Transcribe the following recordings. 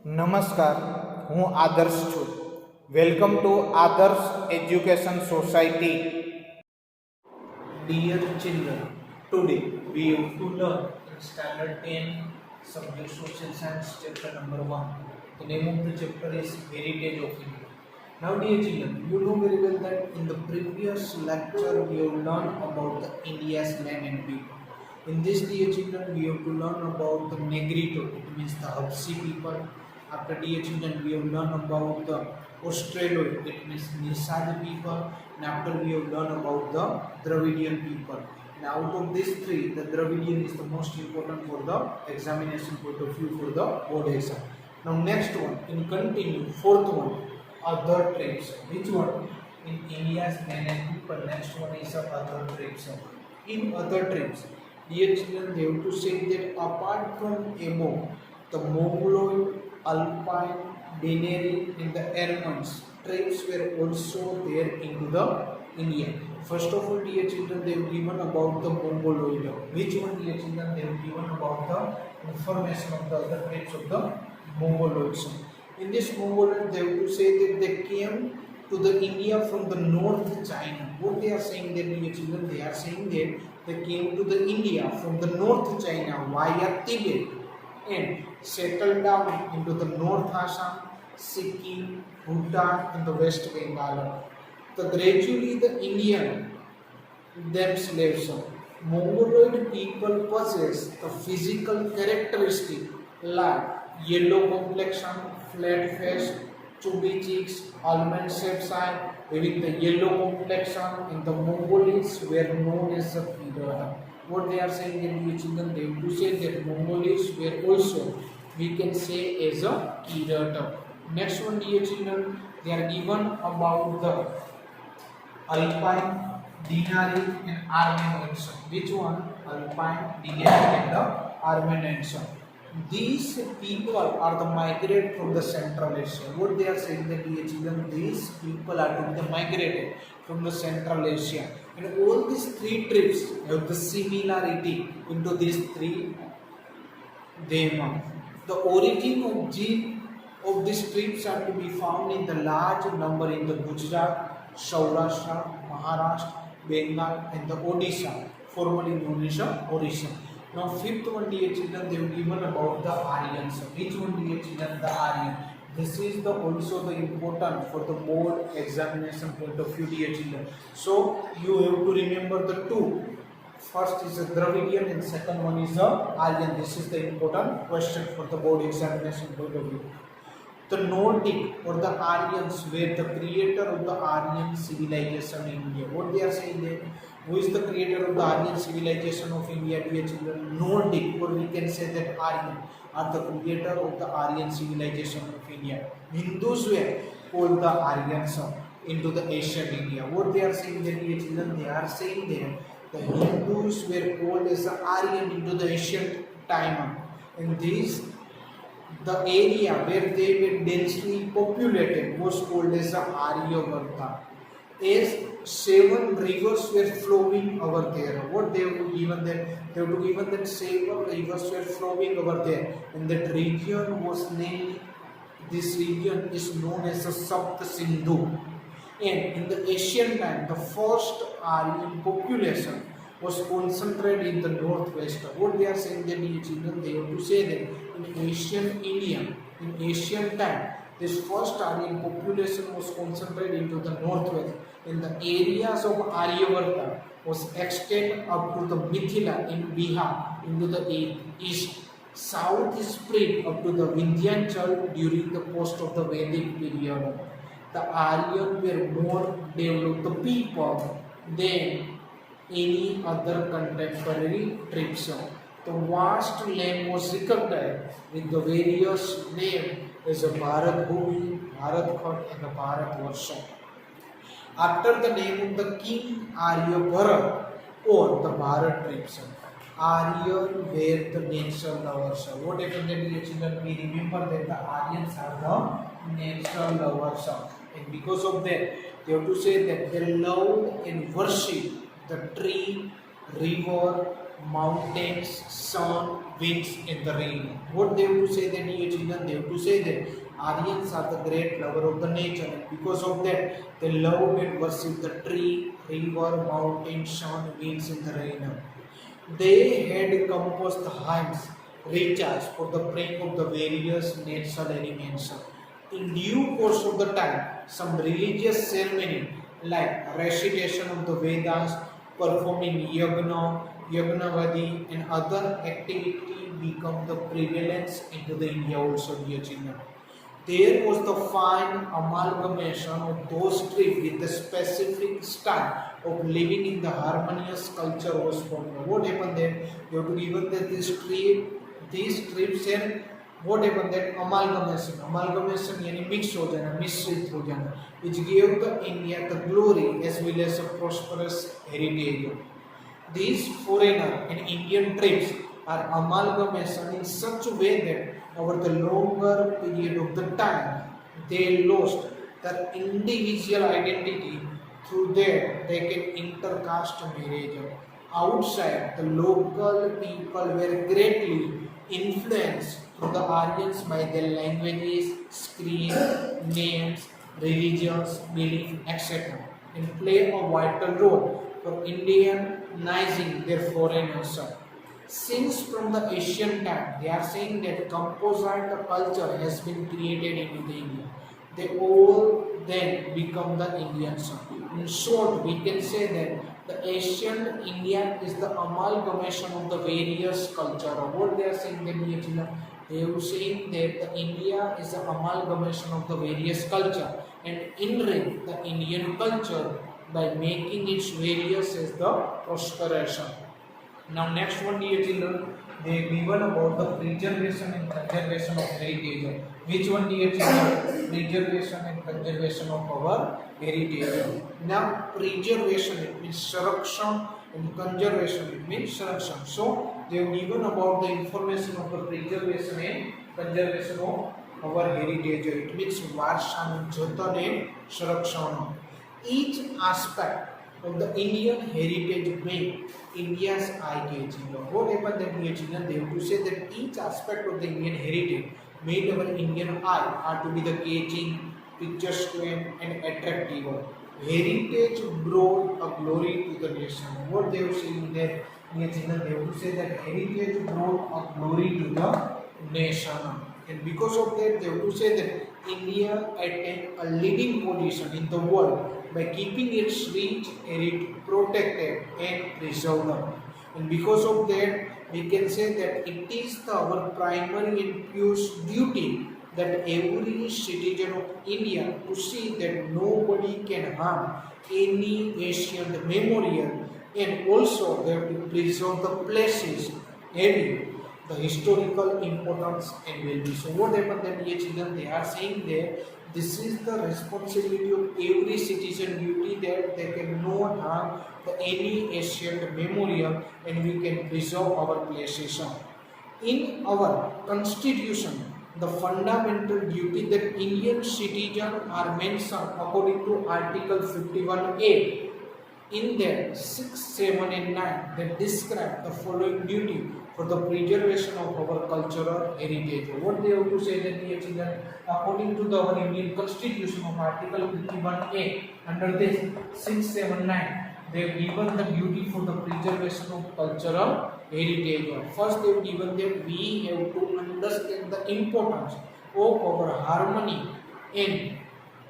નમસ્કાર, હું આદર્શ છું. વેલકમ ટુ આદર્શ education society. Dear children, today we have to learn in standard 10 subject social science chapter number 1. The name of the chapter is Heritage of India. Now dear children, you know very well that in the previous lecture we have learned about the India's land and people. In this dear children, we have to learn about the Negrito, it means the Hapsi people. After dear children, we have learned about the Australoid, it means Nisad people. And after we have learned about the Dravidian people. And out of these three, the Dravidian is the most important for the examination point of view for the board exam. Now next one, in continue, fourth one, other tribes. Which one? In India's land and people. Next one is other tribes. In other tribes, dear children, they have to say that apart from above, the Mongoloid, Alpine, Denari, and the Ermans tribes were also there into the India. First of all, dear children, they have given about the Mongoloid. Which one, dear children? They have given about the information of the other tribes of the Mongoloids. In this Mongoloid, they have to say that they came to the India from the North China. What they are saying there, dear children? They are saying that they came to the India from the North China via Tibet and settled down into the North Assam, Sikkim, Bhutan, and the West Bengal. So gradually the Indian themselves, Mongoloid people possess the physical characteristic like yellow complexion, flat face, chubby cheeks, almond shaped eye, having the yellow complexion, and the Mongols were known as the Kirata. What they are saying in the children, they have to say that Mongols were also, we can say, as a Kirata. Next one, dear children, they are given about the Alpine, Denari, and Armenians. Which one? Alpine, Denari, and the Armenians. These people are the migrate from the Central Asia. What they are saying that, dear children, these people are to be migrated from the Central Asia. And all these three tribes have the similarity into these three them. The origin of these tribes are to be found in the large number in the Gujarat, Saurashtra, Maharashtra, Bengal, and the Odisha, formerly known as Orissa. Now fifth one, dear children, they have given about the Aryans. Which one, dear children? The Aryan. This is the also the important for the board examination point of view, dear children. So you have to remember the two. First is the Dravidian and second one is the Aryan. This is the important question for the board examination point of view. The Nordic or the Aryans were the creator of the Aryan civilization in India. What they are saying there? Who is the creator of the Aryan civilization of India, dear children? Nordic, or we can say that Aryan are the creator of the Aryan civilization of India. Hindus were called the Aryans into the ancient India. What they are saying there, dear children? They are saying there the Hindus were called as the Aryan into the ancient time. And the area where they were densely populated was called as the Aryavarta. As 7 rivers were flowing over there. What they have given that? They have given that 7 rivers were flowing over there. And that region was named, this region is known as the Sapt Sindhu. And in the ancient time, the first Aryan population was concentrated in the northwest. What they are saying that, dear children, they have to say that in ancient India, in ancient time, this first Aryan population was concentrated into the northwest. In the areas of Aryavarta was extended up to the Mithila in Bihar into the east. South is spread up to the Vindhyachal during the post of the Vedic period. The Aryan were more developed people than any other contemporary tribes. The vast land was recognized with the various names as a Bharat Bhumi, Bharat Khat, and the Bharat Varsha. After the name of the king Aryabharat or the Bharat tribes, Aryan were the natural lovers. What happened then, dear children? We remember that the Aryans are the natural lovers. And because of that, they have to say that they love and worship the tree, river, mountains, sun, winds, and the rain. What they have to say that, dear children? They have to say that Aryans are the great lover of the nature, and because of that, they love and worship the tree, river, mountain, sun, winds, and the rain. They had composed the hymns, recharge for the praying of the various natural elements. In due course of the time, some religious ceremony like recitation of the Vedas, performing yagna, yagnavadi, and other activity become the prevalence into the India also, dear children. There was the fine amalgamation of those tribes with the specific style of living in the harmonious culture was formed. What happened there? You have to given that these tribes and what happened that amalgamation यानी mix हो जाना, मिश्रित हो जाना, which gave the India the glory as well as a prosperous heritage. These foreigner and Indian tribes are amalgamation in such a way that over the longer period of the time they lost their individual identity through that they can intercaste marriage. Outside, the local people were greatly influenced through the Aryans by their languages, creed, names, religions, belief, etc. and play a vital role for Indianizing their foreigners. Since from the Asian time, they are saying that composite culture has been created into the India. They all then become the Indians. In short, we can say that the Asian India is the amalgamation of the various culture. What they are saying, they are saying that the India is the amalgamation of the various culture and enrich the Indian culture by making its various as the prosperation. Now next one, dear children, they given about the preservation and conservation of heritage. Which one, dear children? Preservation and conservation of our heritage. Now preservation, it means sanrakshan, and conservation, it means sanrakshan. So they have given about the information of the preservation and conservation of our heritage. It means varsaનું જતન and સંરક્ષણ. Each aspect of the Indian heritage made India's eye-catching. What happened that, dear children? They have to say that each aspect of the Indian heritage made our Indian eye are to be the catching, picturesque, and attractive. Heritage brought a glory to the nation. What they have said that, dear children? They have to say that heritage brought a glory to the nation. And because of that, they have to say that India attained a leading position in the world by keeping its rich heritage protected and preserved. And because of that, we can say that it is our primary and pure duty that every citizen of India to see that nobody can harm any ancient memorial, and also they have to preserve the places having the historical importance and value. So what happened then, dear children? They are saying that this is the responsibility of every citizen duty that they can not harm any ancient memorial and we can preserve our places. In our constitution, the fundamental duty that Indian citizens are mentioned according to Article 51A. In there, 6, 7 and 9 that describe the following duty for the preservation of our cultural heritage. What they have to say that, dear children, according to our Indian Constitution of Article 51A, under this 6, 7, 9, they have given the duty for the preservation of cultural heritage. First, they have given that we have to understand the importance of our harmony and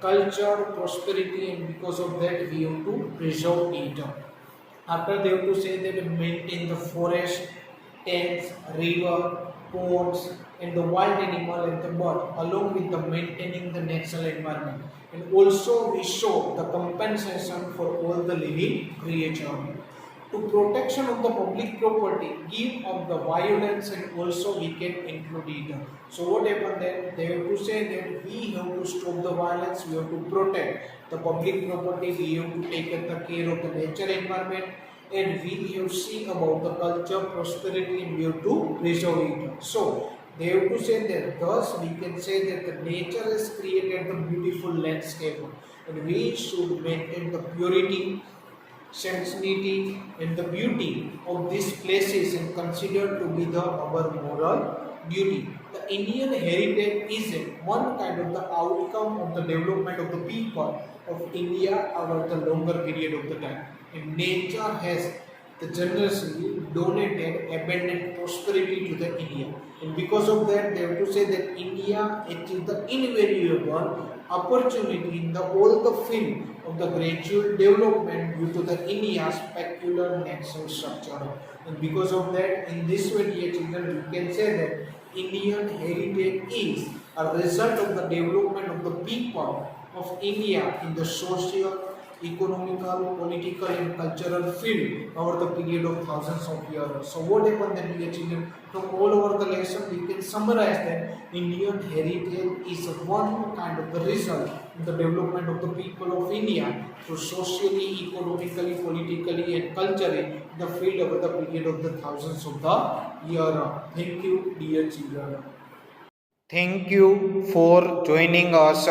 culture, prosperity, and because of that we have to preserve it. After, they have to say that maintain the forest, tanks, river, ponds, and the wild animal and the bird, along with the maintaining the natural environment. And also we show the compensation for all the living creatures. To protection of the public property, give up the violence, and also we can include it. So what happened then? They have to say that we have to stop the violence, we have to protect the public property, we have to take the care of the nature environment, and we have to see about the culture, prosperity, and we have to preserve it. So they have to say that thus we can say that the nature has created the beautiful landscape, and we should maintain the purity, sanctity and the beauty of these places and considered to be our moral duty. The Indian heritage is one kind of the outcome of the development of the people of India over the longer period of the time. And nature has the generously donated abundant prosperity to the India. And because of that, they have to say that India achieved the invariable opportunity in the all the field of the gradual development due to the India's peculiar natural structure. And because of that, in this way, dear children, we can say that Indian heritage is a result of the development of the people of India in the social, economical, political, and cultural field over the period of thousands of years. So, what happened then, dear children? From all over the lesson, we can summarize that Indian heritage is one kind of the result in the development of the people of India through socially, economically, politically, and culturally in the field over the period of the thousands of the year. Thank you, dear children. Thank you for joining us